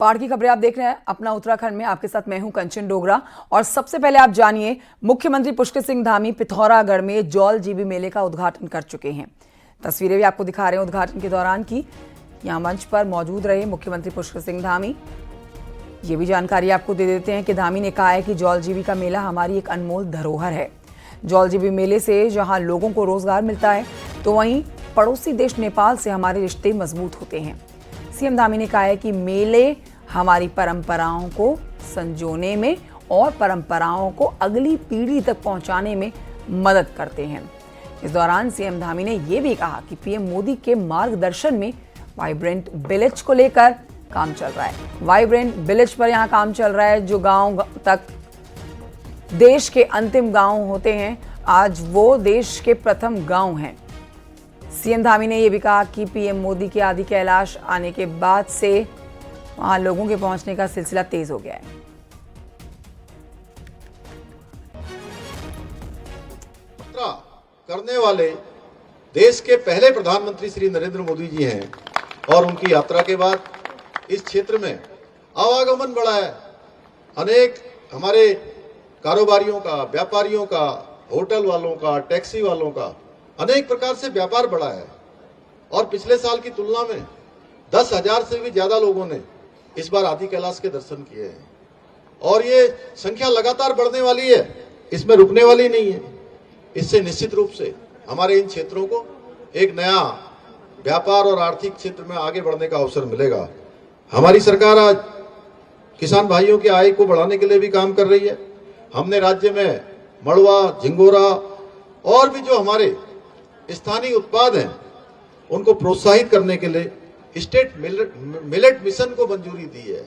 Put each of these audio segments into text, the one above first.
पहाड़ की खबरें आप देख रहे हैं अपना उत्तराखंड में। आपके साथ मैं हूं कंचन डोगरा। और सबसे पहले आप जानिए, मुख्यमंत्री पुष्कर सिंह धामी पिथौरागढ़ में जौल जीबी मेले का उद्घाटन कर चुके हैं। तस्वीरें भी आपको दिखा रहे हैं उद्घाटन के दौरान की। यहां मंच पर मौजूद रहे मुख्यमंत्री पुष्कर सिंह धामी। ये भी जानकारी आपको दे देते हैं कि धामी ने कहा है कि जौल जीबी का मेला हमारी एक अनमोल धरोहर है। जौल जीबी मेले से जहां लोगों को रोजगार मिलता है, तो वहीं पड़ोसी देश नेपाल से हमारे रिश्ते मजबूत होते हैं। सीएम धामी ने कहा है कि मेले हमारी परंपराओं को संजोने में और परंपराओं को अगली पीढ़ी तक पहुंचाने में मदद करते हैं। इस दौरान सीएम धामी ने यह भी कहा कि पीएम मोदी के मार्गदर्शन में वाइब्रेंट विलेज को लेकर काम चल रहा है। वाइब्रेंट विलेज पर यहां काम चल रहा है। जो गांव तक देश के अंतिम गांव होते हैं, आज वो देश के प्रथम गांव हैं। सीएम धामी ने यह भी कहा कि पीएम मोदी के आदि कैलाश आने के बाद से वहां लोगों के पहुंचने का सिलसिला तेज हो गया है। करने वाले देश के पहले प्रधानमंत्री श्री नरेंद्र मोदी जी हैं और उनकी यात्रा के बाद इस क्षेत्र में आवागमन बढ़ा है। अनेक हमारे कारोबारियों का, व्यापारियों का, होटल वालों का, टैक्सी वालों का अनेक प्रकार से व्यापार बढ़ा है। और पिछले साल की तुलना में 10,000 से भी ज्यादा लोगों ने इस बार आदि कैलाश के दर्शन किए हैं। और ये संख्या लगातार बढ़ने वाली है, इसमें रुकने वाली नहीं है। इससे निश्चित रूप से हमारे इन क्षेत्रों को एक नया व्यापार और आर्थिक क्षेत्र में आगे बढ़ने का अवसर मिलेगा। हमारी सरकार आज किसान भाइयों की आय को बढ़ाने के लिए भी काम कर रही है। हमने राज्य में मड़वा, झिंगोरा और भी जो हमारे स्थानीय उत्पाद हैं उनको प्रोत्साहित करने के लिए स्टेट मिलेट मिशन को मंजूरी दी है।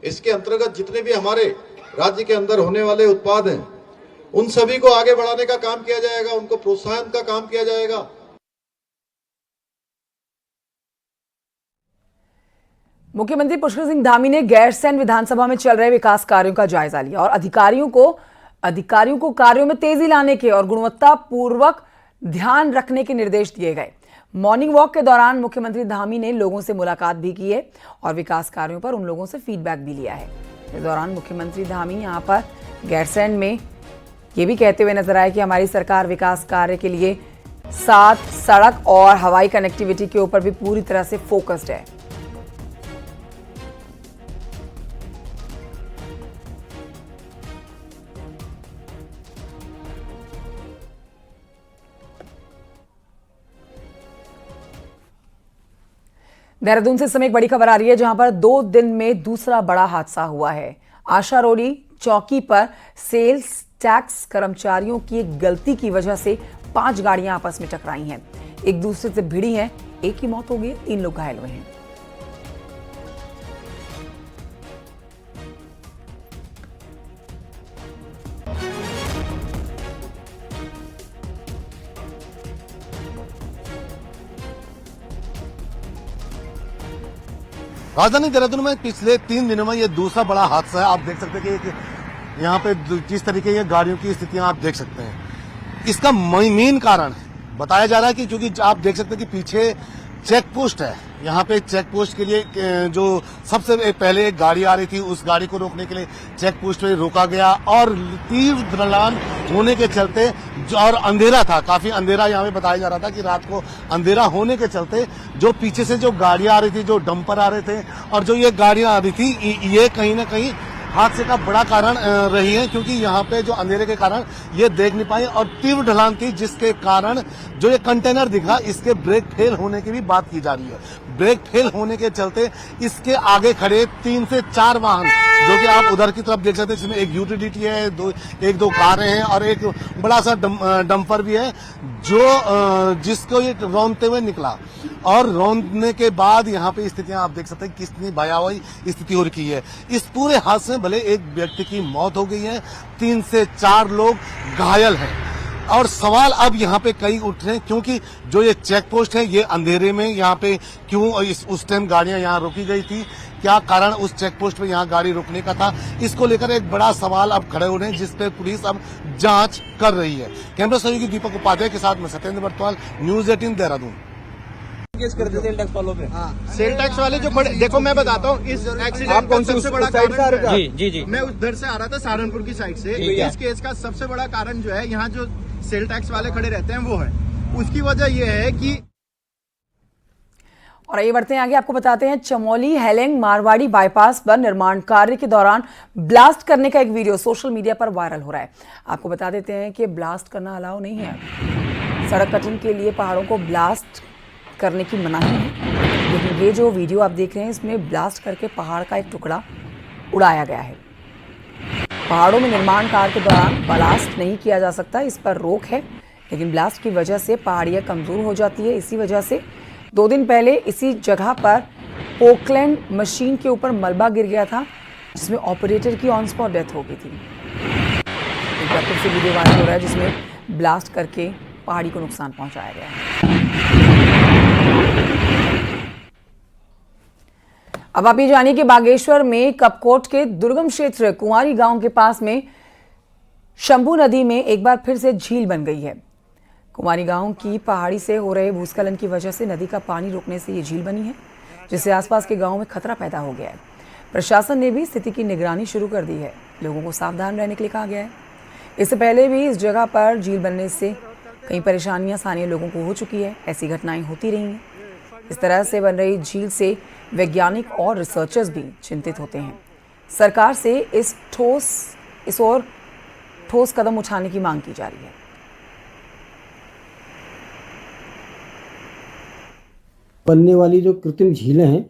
इसके अंतर्गत जितने भी हमारे राज्य के अंदर होने वाले उत्पाद हैं उन सभी को आगे बढ़ाने का काम किया जाएगा, उनको प्रोत्साहन का काम किया जाएगा। मुख्यमंत्री पुष्कर सिंह धामी ने गैरसैंण विधानसभा में चल रहे विकास कार्यों का जायजा लिया और अधिकारियों को कार्यों में तेजी लाने के और गुणवत्ता पूर्वक ध्यान रखने के निर्देश दिए गए। मॉर्निंग वॉक के दौरान मुख्यमंत्री धामी ने लोगों से मुलाकात भी की है और विकास कार्यों पर उन लोगों से फीडबैक भी लिया है। इस दौरान मुख्यमंत्री धामी यहां पर गैरसैंण में ये भी कहते हुए नजर आए कि हमारी सरकार विकास कार्य के लिए साथ सड़क और हवाई कनेक्टिविटी के ऊपर भी पूरी तरह से फोकस्ड है। देहरादून से इस समय एक बड़ी खबर आ रही है, जहां पर 2 दिन में दूसरा बड़ा हादसा हुआ है। आशारोली चौकी पर सेल्स टैक्स कर्मचारियों की एक गलती की वजह से 5 गाड़ियां आपस में टकराई हैं, एक दूसरे से भिड़ी हैं। एक की मौत हो गई, 3 लोग घायल हुए हैं। राजधानी देहरादून में पिछले 3 दिनों में ये दूसरा बड़ा हादसा है। आप देख सकते हैं कि यहाँ पे किस तरीके की गाड़ियों की स्थितियां आप देख सकते हैं। इसका मेन कारण बताया जा रहा है कि चूंकि आप देख सकते हैं कि पीछे चेक पोस्ट है। यहाँ पे चेक पोस्ट के लिए जो सबसे पहले एक गाड़ी आ रही थी, उस गाड़ी को रोकने के लिए चेक पोस्ट पे रोका गया और तीव्र ढलान होने के चलते और अंधेरा था, काफी अंधेरा यहाँ पे बताया जा रहा था कि रात को अंधेरा होने के चलते जो पीछे से जो गाड़ियां आ रही थी, जो डंपर आ रहे थे और जो ये गाड़ियां आ रही थी, ये कहीं ना कहीं हादसे का बड़ा कारण रही है, क्योंकि यहाँ पे जो अंधेरे के कारण ये देख नहीं पाए और तीव्र ढलान थी, जिसके कारण जो ये कंटेनर दिखा इसके ब्रेक फेल होने की भी बात की जा रही है। ब्रेक फेल होने के चलते इसके आगे खड़े 3 से 4 वाहन, जो कि आप उधर की तरफ देख सकते हैं, जिसमें एक यूटिलिटी है, 1-2 कारें हैं और एक बड़ा सा डंपर भी है, जो जिसको ये रौंदते हुए निकला। और रौंदने के बाद यहाँ पे स्थितियां आप देख सकते हैं कितनी भयावह स्थिति हो रखी है। इस पूरे हादसे में भले एक व्यक्ति की मौत हो गई है, 3 से 4 लोग घायल हैं। और सवाल अब यहाँ पे कई उठ रहे हैं, क्योंकि जो ये चेक पोस्ट है ये अंधेरे में यहाँ पे क्यों उस टाइम गाड़ियां यहाँ रोकी गई थी, क्या कारण उस चेक पोस्ट पे यहाँ गाड़ी रोकने का था, इसको लेकर एक बड़ा सवाल अब खड़े हो रहे हैं, जिस पे पुलिस अब जांच कर रही है। कैमरा सहयोगी दीपक उपाध्याय के साथ मैं सत्येंद्र बर्तवाल, न्यूज 18 देहरादून। केस करते सेल टैक्स वालों पे। सेल टैक्स वाले जो बड़े, देखो मैं बताता हूँ इस एक्सीडेंट आप कौन का सी सबसे बड़ा साइड से आ रहे कारण, थे? जी जी जी। मैं उधर से आ रहा था सहारनपुर की साइड से। ठीक है। इस केस का सबसे बड़ा कारण जो है, यहाँ जो सेल टैक्स वाले खड़े रहते हैं वो है, उसकी वजह यह है कि और आइए बढ़ते हैं आगे, आपको बताते हैं चमोली हेलेंग मारवाड़ी बाईपास पर निर्माण कार्य के दौरान ब्लास्ट करने का एक वीडियो सोशल मीडिया पर वायरल हो रहा है। आपको बता देते हैं कि ब्लास्ट करना अलाउ नहीं है। सड़क कटिंग के लिए पहाड़ों को ब्लास्ट करने की मनाही है, लेकिन ये जो वीडियो आप देख रहे हैं इसमें ब्लास्ट करके पहाड़ का एक टुकड़ा उड़ाया गया है। पहाड़ों में निर्माण कार्य के दौरान ब्लास्ट नहीं किया जा सकता, इस पर रोक है, लेकिन ब्लास्ट की वजह से पहाड़ियाँ कमजोर हो जाती है। इसी वजह से 2 दिन पहले इसी जगह पर पोकलैंड मशीन के ऊपर मलबा गिर गया था, जिसमें ऑपरेटर की ऑन स्पॉट डेथ हो गई थी। एक बार फिर से वीडियो वायरल हो रहा है जिसमें ब्लास्ट करके पहाड़ी को नुकसान पहुंचाया गया है। अब आप ये जानिए कि बागेश्वर में कपकोट के दुर्गम क्षेत्र कुंवारी गांव के पास में शंभू नदी में एक बार फिर से झील बन गई है। कुंवारी गांव की पहाड़ी से हो रहे भूस्खलन की वजह से नदी का पानी रुकने से ये झील बनी है, जिससे आसपास के गांव में खतरा पैदा हो गया है। प्रशासन ने भी स्थिति की निगरानी शुरू कर दी है, लोगों को सावधान रहने के लिए कहा गया है। इससे पहले भी इस जगह पर झील बनने से कई परेशानियां स्थानीय लोगों को हो चुकी है। ऐसी घटनाएं होती रही हैं। इस तरह से बन रही झील से वैज्ञानिक और रिसर्चर्स भी चिंतित होते हैं। सरकार से इस ओर ठोस कदम उठाने की मांग की जा रही है। बनने वाली जो कृत्रिम झीलें हैं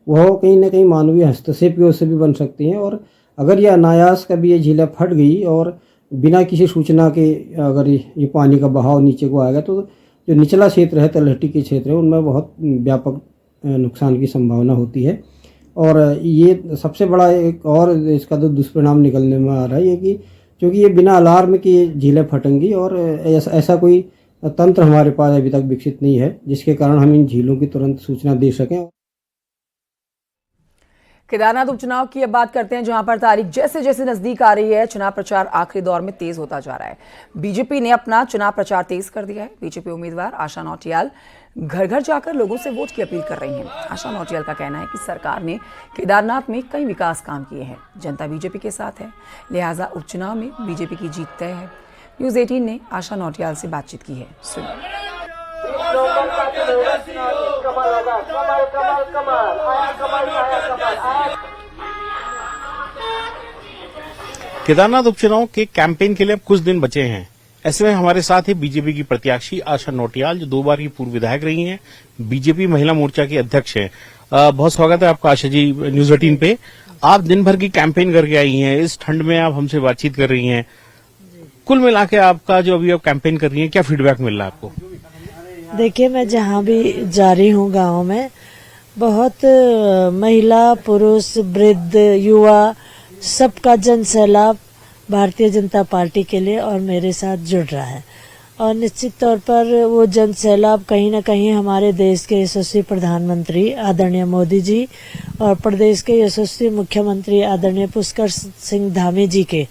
वह कहीं ना कहीं मानवीय हस्तक्षेप की ओर से भी बन सकती हैं, और अगर यह अनायास कभी ये झीलें फट गई और बिना किसी सूचना के अगर ये पानी का बहाव नीचे को आएगा तो जो निचला क्षेत्र है, तलहटी के क्षेत्र है, उनमें बहुत व्यापक नुकसान की संभावना होती है। और ये सबसे बड़ा एक और इसका तो दुष्परिणाम निकलने में आ रहा है ये कि क्योंकि ये बिना अलार्म के झीलें फटेंगी और ऐसा कोई तंत्र हमारे पास अभी तक विकसित नहीं है जिसके कारण हम इन झीलों की तुरंत सूचना दे सकें। केदारनाथ उपचुनाव की अब बात करते हैं, जहां पर तारीख जैसे जैसे नजदीक आ रही है, चुनाव प्रचार आखिरी दौर में तेज होता जा रहा है। बीजेपी ने अपना चुनाव प्रचार तेज कर दिया है। बीजेपी उम्मीदवार आशा नौटियाल घर घर जाकर लोगों से वोट की अपील कर रही हैं। आशा नौटियाल का कहना है कि सरकार ने केदारनाथ में कई विकास काम किए हैं, जनता बीजेपी के साथ है, लिहाजा उपचुनाव में बीजेपी की जीत तय है। न्यूज़ 18 ने आशा नौटियाल से बातचीत की है, सुनिए। केदारनाथ उपचुनाव के कैंपेन के लिए अब कुछ दिन बचे हैं। ऐसे में हमारे साथ है बीजेपी की प्रत्याशी आशा नौटियाल, जो 2 बार की पूर्व विधायक रही हैं, बीजेपी महिला मोर्चा की अध्यक्ष हैं। बहुत स्वागत है आपका आशा जी न्यूज़ 18 पे। आप दिन भर की कैंपेन करके आई हैं, इस ठंड में आप हमसे बातचीत कर रही हैं। कुल मिला के आपका जो अभी आप कैंपेन कर रही हैं, क्या फीडबैक मिल रहा है आपको? देखिए, मैं जहाँ भी जा रही हूँ गाँव में बहुत महिला, पुरुष, वृद्ध, युवा सबका जन सैलाब भारतीय जनता पार्टी के लिए और मेरे साथ जुड़ रहा है। और निश्चित तौर पर वो जन सैलाब कहीं न कहीं हमारे देश के यशस्वी प्रधानमंत्री आदरणीय मोदी जी और प्रदेश के यशस्वी मुख्यमंत्री आदरणीय पुष्कर सिंह धामी जी के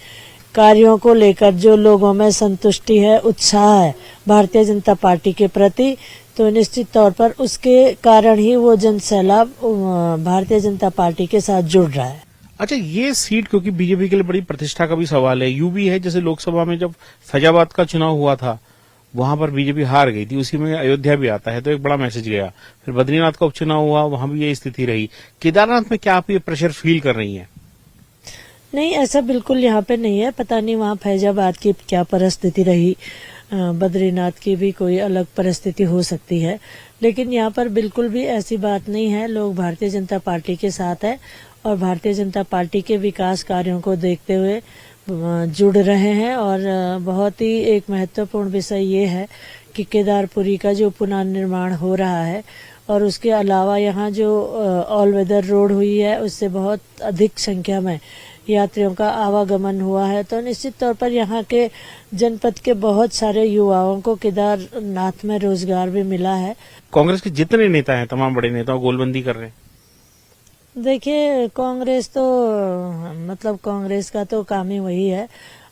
कार्यों को लेकर जो लोगों में संतुष्टि है, उत्साह है भारतीय जनता पार्टी के प्रति, तो निश्चित तौर पर उसके कारण ही वो जन सैलाब भारतीय जनता पार्टी के साथ जुड़ रहा है। अच्छा, ये सीट क्योंकि बीजेपी के लिए बड़ी प्रतिष्ठा का भी सवाल है। यूबी है, जैसे लोकसभा में जब फैजाबाद का चुनाव हुआ था वहां पर बीजेपी हार गई थी, उसी में अयोध्या भी आता है, तो एक बड़ा मैसेज गया। फिर बद्रीनाथ का उपचुनाव हुआ, वहां भी ये स्थिति रही। केदारनाथ में क्या आप ये प्रेशर फील कर रही हैं? नहीं, ऐसा बिल्कुल यहाँ पे नहीं है। पता नहीं वहाँ फैजाबाद की क्या परिस्थिति रही, बद्रीनाथ की भी कोई अलग परिस्थिति हो सकती है, लेकिन यहाँ पर बिल्कुल भी ऐसी बात नहीं है। लोग भारतीय जनता पार्टी के साथ है और भारतीय जनता पार्टी के विकास कार्यों को देखते हुए जुड़ रहे हैं। और बहुत ही एक महत्वपूर्ण विषय ये है कि केदारपुरी का जो पुनर्निर्माण हो रहा है और उसके अलावा यहाँ जो ऑल वेदर रोड हुई है उससे बहुत अधिक संख्या में यात्रियों का आवागमन हुआ है। तो निश्चित तौर पर यहाँ के जनपद के बहुत सारे युवाओं को केदारनाथ में रोजगार भी मिला है। कांग्रेस के जितने नेता हैं, तमाम बड़े नेता गोलबंदी कर रहे हैं। देखिए, कांग्रेस तो मतलब कांग्रेस का तो काम ही वही है,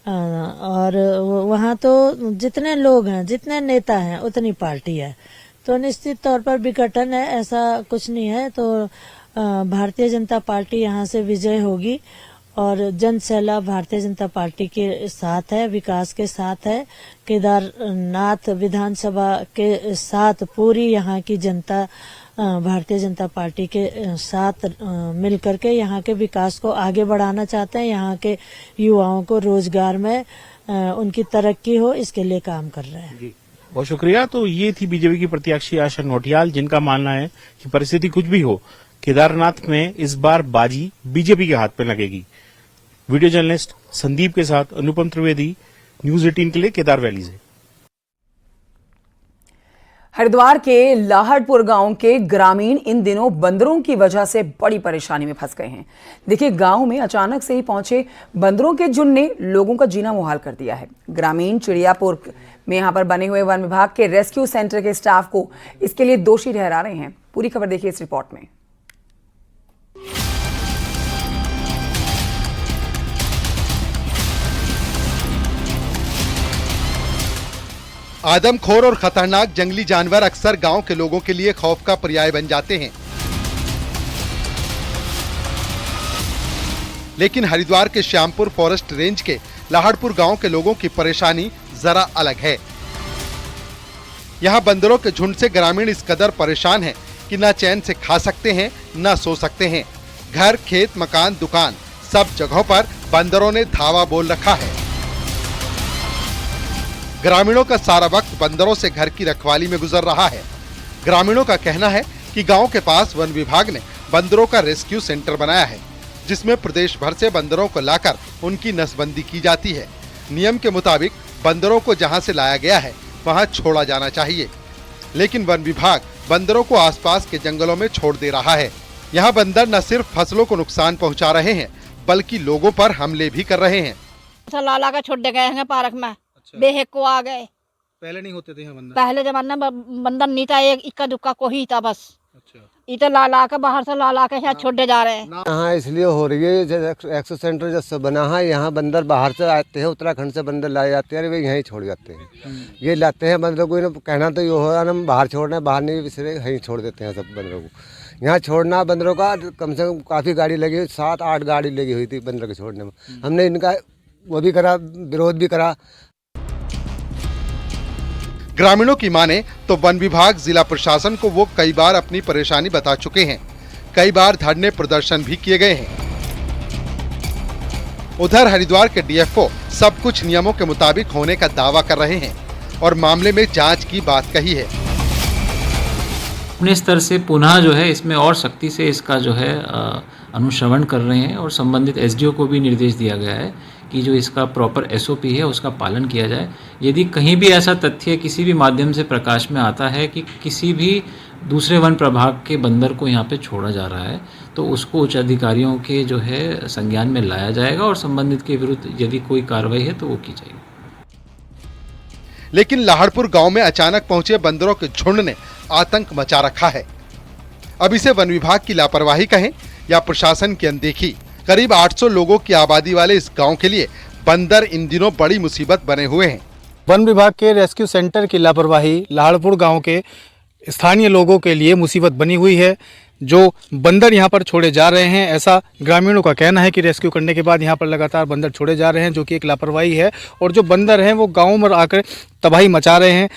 और वहाँ तो जितने लोग हैं, जितने नेता हैं, उतनी पार्टी है। तो निश्चित तौर पर विघटन है, ऐसा कुछ नहीं है। तो भारतीय जनता पार्टी यहाँ से विजय होगी और जन सैलाब भारतीय जनता पार्टी के साथ है, विकास के साथ है। केदारनाथ विधानसभा के साथ पूरी यहाँ की जनता भारतीय जनता पार्टी के साथ मिलकर के यहाँ के विकास को आगे बढ़ाना चाहते हैं। यहाँ के युवाओं को रोजगार में उनकी तरक्की हो, इसके लिए काम कर रहे हैं। जी, बहुत शुक्रिया। तो ये थी बीजेपी की प्रत्याशी आशा नोटियाल, जिनका मानना है कि परिस्थिति कुछ भी हो, केदारनाथ में इस बार बाजी बीजेपी के हाथ पे लगेगी। वीडियो जर्नलिस्ट संदीप के साथ अनुपम त्रिवेदी, न्यूज 18 के लिए केदार वैली से। हरिद्वार के लाहड़पुर गांव के ग्रामीण इन दिनों बंदरों की वजह से बड़ी परेशानी में फंस गए हैं। देखिए, गांव में अचानक से ही पहुंचे बंदरों के झुंड ने लोगों का जीना मुहाल कर दिया है। ग्रामीण चिड़ियापुर में यहां पर बने हुए वन विभाग के रेस्क्यू सेंटर के स्टाफ को इसके लिए दोषी ठहरा रहे हैं। पूरी खबर देखिए इस रिपोर्ट में। आदमखोर और खतरनाक जंगली जानवर अक्सर गांव के लोगों के लिए खौफ का पर्याय बन जाते हैं, लेकिन हरिद्वार के श्यामपुर फॉरेस्ट रेंज के लाहड़पुर गांव के लोगों की परेशानी जरा अलग है। यहां बंदरों के झुंड से ग्रामीण इस कदर परेशान हैं कि न चैन से खा सकते हैं न सो सकते हैं। घर, खेत, मकान, दुकान, सब जगहों पर बंदरों ने धावा बोल रखा है। ग्रामीणों का सारा वक्त बंदरों से घर की रखवाली में गुजर रहा है। ग्रामीणों का कहना है कि गांव के पास वन विभाग ने बंदरों का रेस्क्यू सेंटर बनाया है, जिसमें प्रदेश भर से बंदरों को लाकर उनकी नसबंदी की जाती है। नियम के मुताबिक बंदरों को जहां से लाया गया है वहां छोड़ा जाना चाहिए, लेकिन वन विभाग बंदरों को आसपास के जंगलों में छोड़ दे रहा है। यहाँ बंदर न सिर्फ फसलों को नुकसान पहुँचा रहे हैं, बल्कि लोगों पर हमले भी कर रहे हैं। ला का छोड़ दे गए हैं पार्क में। बेहक को आ गए। पहले नहीं होते थे यहाँ बंदर? पहले जमाने में बंदर नहीं था, एक इक्का दुक्का को ही था बस। अच्छा। इधर ला के बाहर से ला के यहाँ छोड़े जा रहे हैं। यहाँ इसलिए हो रही है, एक्सो सेंटर जब बना है, यहाँ बंदर बाहर से आते हैं, उत्तराखंड से बंदर लाए जाते हैं, वे यहीं छोड़ जाते हैं। ये लाते हैं बंदरों को, कहना तो ये हो रहा है हम बाहर छोड़ना है, बाहर नहीं, इसलिए यहीं छोड़ देते हैं सब बंदरों को। यहाँ छोड़ना बंदरों का कम से कम काफ़ी गाड़ी लगी हुई, 7-8 गाड़ी लगी हुई थी बंदरों को छोड़ने में। हमने इनका वो भी करा, विरोध भी करा। ग्रामीणों की माने तो वन विभाग, जिला प्रशासन को वो कई बार अपनी परेशानी बता चुके हैं। कई बार धरने प्रदर्शन भी किए गए हैं। उधर हरिद्वार के डीएफओ सब कुछ नियमों के मुताबिक होने का दावा कर रहे हैं और मामले में जांच की बात कही है। अपने स्तर से पुनः जो है इसमें और सख्ती से इसका जो है अनुश्रवण कर रहे हैं और संबंधित एसडीओ को भी निर्देश दिया गया है कि जो इसका प्रॉपर एसओपी है उसका पालन किया जाए। यदि कहीं भी ऐसा तथ्य किसी भी माध्यम से प्रकाश में आता है कि किसी भी दूसरे वन प्रभाग के बंदर को यहाँ पे छोड़ा जा रहा है, तो उसको उच्च अधिकारियों के जो है संज्ञान में लाया जाएगा और संबंधित के विरुद्ध यदि कोई कार्रवाई है तो वो की जाएगी। लेकिन लाहड़पुर गांव में अचानक पहुंचे बंदरों के झुंड ने आतंक मचा रखा है। अब इसे वन विभाग की लापरवाही कहें या प्रशासन की अनदेखी, करीब 800 लोगों की आबादी वाले इस गांव के लिए बंदर इन दिनों बड़ी मुसीबत बने हुए हैं। वन विभाग के रेस्क्यू सेंटर की लापरवाही लाहड़पुर गांव के स्थानीय लोगों के लिए मुसीबत बनी हुई है। जो बंदर यहां पर छोड़े जा रहे हैं, ऐसा ग्रामीणों का कहना है कि रेस्क्यू करने के बाद यहां पर लगातार बंदर छोड़े जा रहे हैं, जो कि एक लापरवाही है। और जो बंदर हैं वो गाँव में आकर तबाही मचा रहे हैं।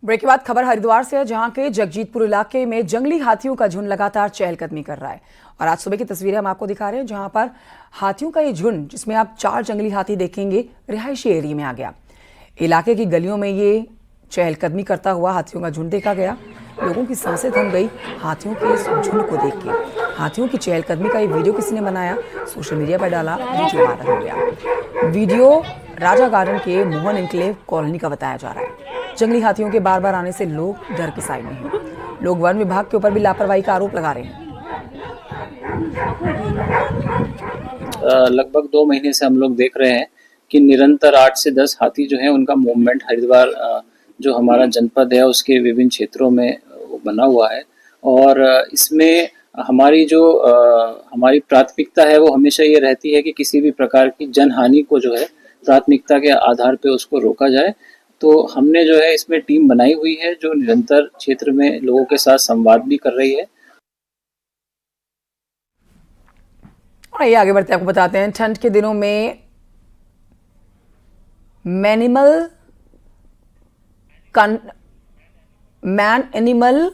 ब्रेक के बाद खबर हरिद्वार से है, जहां के जगजीतपुर इलाके में जंगली हाथियों का झुंड लगातार चहलकदमी कर रहा है। और आज सुबह की तस्वीरें हम आपको दिखा रहे हैं, जहां पर हाथियों का ये झुंड, जिसमें आप 4 जंगली हाथी देखेंगे, रिहायशी एरिया में आ गया। इलाके की गलियों में ये चहलकदमी करता हुआ हाथियों का झुंड देखा गया। लोगों की सांसें थम गई हाथियों के इस झुंड को देख के। हाथियों की चहलकदमी का ये वीडियो किसी ने बनाया, सोशल मीडिया पर डाला, वीडियो वायरल हो गया। वीडियो राजा गार्डन के मोहन इनक्लेव कॉलोनी का बताया जा रहा है। जंगली हाथियों के बार बार आने से लोग डर के साए में हैं। लोग वन विभाग के ऊपर भी लापरवाही का आरोप लगा रहे हैं। लगभग 2 महीने से हम लोग देख रहे हैं कि निरंतर 8 से 10 हाथी जो है उनका मूवमेंट हरिद्वार जो हमारा जनपद है उसके विभिन्न क्षेत्रों में बना हुआ है। और इसमें हमारी प्राथमिकता है वो हमेशा ये रहती है कि किसी भी प्रकार की जनहानि को जो है प्राथमिकता के आधार पे उसको रोका जाए। तो हमने जो है इसमें टीम बनाई हुई है जो निरंतर क्षेत्र में लोगों के साथ संवाद भी कर रही है। और ये आगे बढ़ते आपको बताते हैं, ठंड के दिनों में मैन एनिमल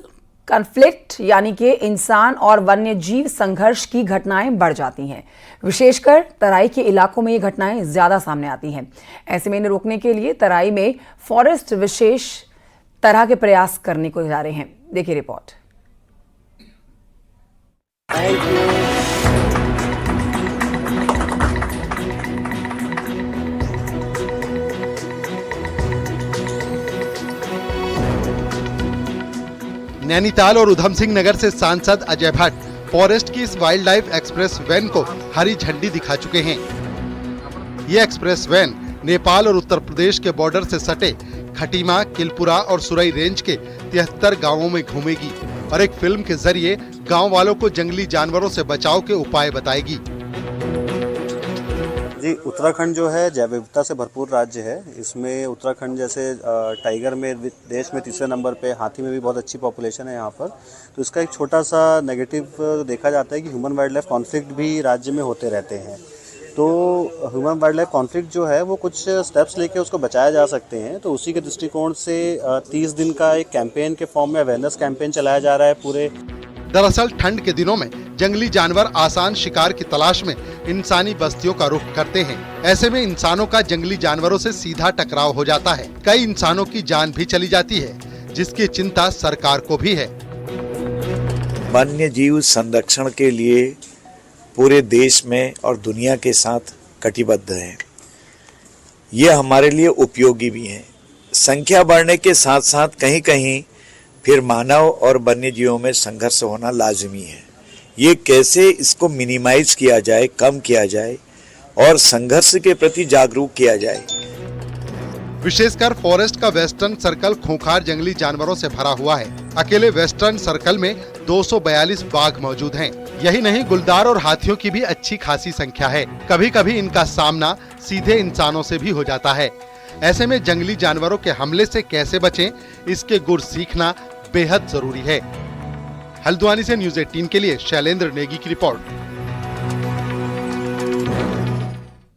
कॉन्फ्लिक्ट यानी कि इंसान और वन्य जीव संघर्ष की घटनाएं बढ़ जाती हैं। विशेषकर तराई के इलाकों में ये घटनाएं ज्यादा सामने आती हैं। ऐसे में इन्हें रोकने के लिए तराई में फॉरेस्ट विशेष तरह के प्रयास करने को जा रहे हैं। देखिए रिपोर्ट। नैनीताल और उधम सिंह नगर से सांसद अजय भट्ट फॉरेस्ट की इस वाइल्ड लाइफ एक्सप्रेस वैन को हरी झंडी दिखा चुके हैं। ये एक्सप्रेस वैन नेपाल और उत्तर प्रदेश के बॉर्डर से सटे खटीमा, किलपुरा और सुरई रेंज के 73 गांवों में घूमेगी और एक फिल्म के जरिए गांव वालों को जंगली जानवरों से बचाव के उपाय बताएगी। जी, उत्तराखंड जो है जैव विविधता से भरपूर राज्य है। इसमें उत्तराखंड जैसे टाइगर में देश में तीसरे नंबर पे, हाथी में भी बहुत अच्छी पॉपुलेशन है यहाँ पर। तो इसका एक छोटा सा नेगेटिव देखा जाता है कि ह्यूमन वाइल्ड लाइफ कॉन्फ्लिक्ट भी राज्य में होते रहते हैं। तो ह्यूमन वाइल्ड लाइफ कॉन्फ्लिक्ट जो है वो कुछ स्टेप्स लेके उसको बचाया जा सकते हैं। तो उसी के दृष्टिकोण से 30 दिन का एक कैंपेन के फॉर्म में अवेयरनेस कैंपेन चलाया जा रहा है पूरे। दरअसल ठंड के दिनों में जंगली जानवर आसान शिकार की तलाश में इंसानी बस्तियों का रुख करते हैं। ऐसे में इंसानों का जंगली जानवरों से सीधा टकराव हो जाता है। कई इंसानों की जान भी चली जाती है, जिसकी चिंता सरकार को भी है। वन्य जीव संरक्षण के लिए पूरे देश में और दुनिया के साथ कटिबद्ध हैं। ये हमारे लिए उपयोगी भी हैं। संख्या बढ़ने के साथ साथ कहीं कहीं फिर मानव और वन्य जीवों में संघर्ष होना लाजमी है। ये कैसे इसको मिनिमाइज किया जाए, कम किया जाए और संघर्ष के प्रति जागरूक किया जाए। विशेषकर फॉरेस्ट का वेस्टर्न सर्कल खूंखार जंगली जानवरों से भरा हुआ है। अकेले वेस्टर्न सर्कल में 242 बाघ मौजूद हैं। यही नहीं, गुलदार और हाथियों की भी अच्छी खासी संख्या है। कभी कभी इनका सामना सीधे इंसानों से भी हो जाता है। ऐसे में जंगली जानवरों के हमले से कैसे बचें, इसके गुर सीखना बेहद जरूरी है। हल्द्वानी से न्यूज़ 18 के लिए शैलेंद्र नेगी की रिपोर्ट।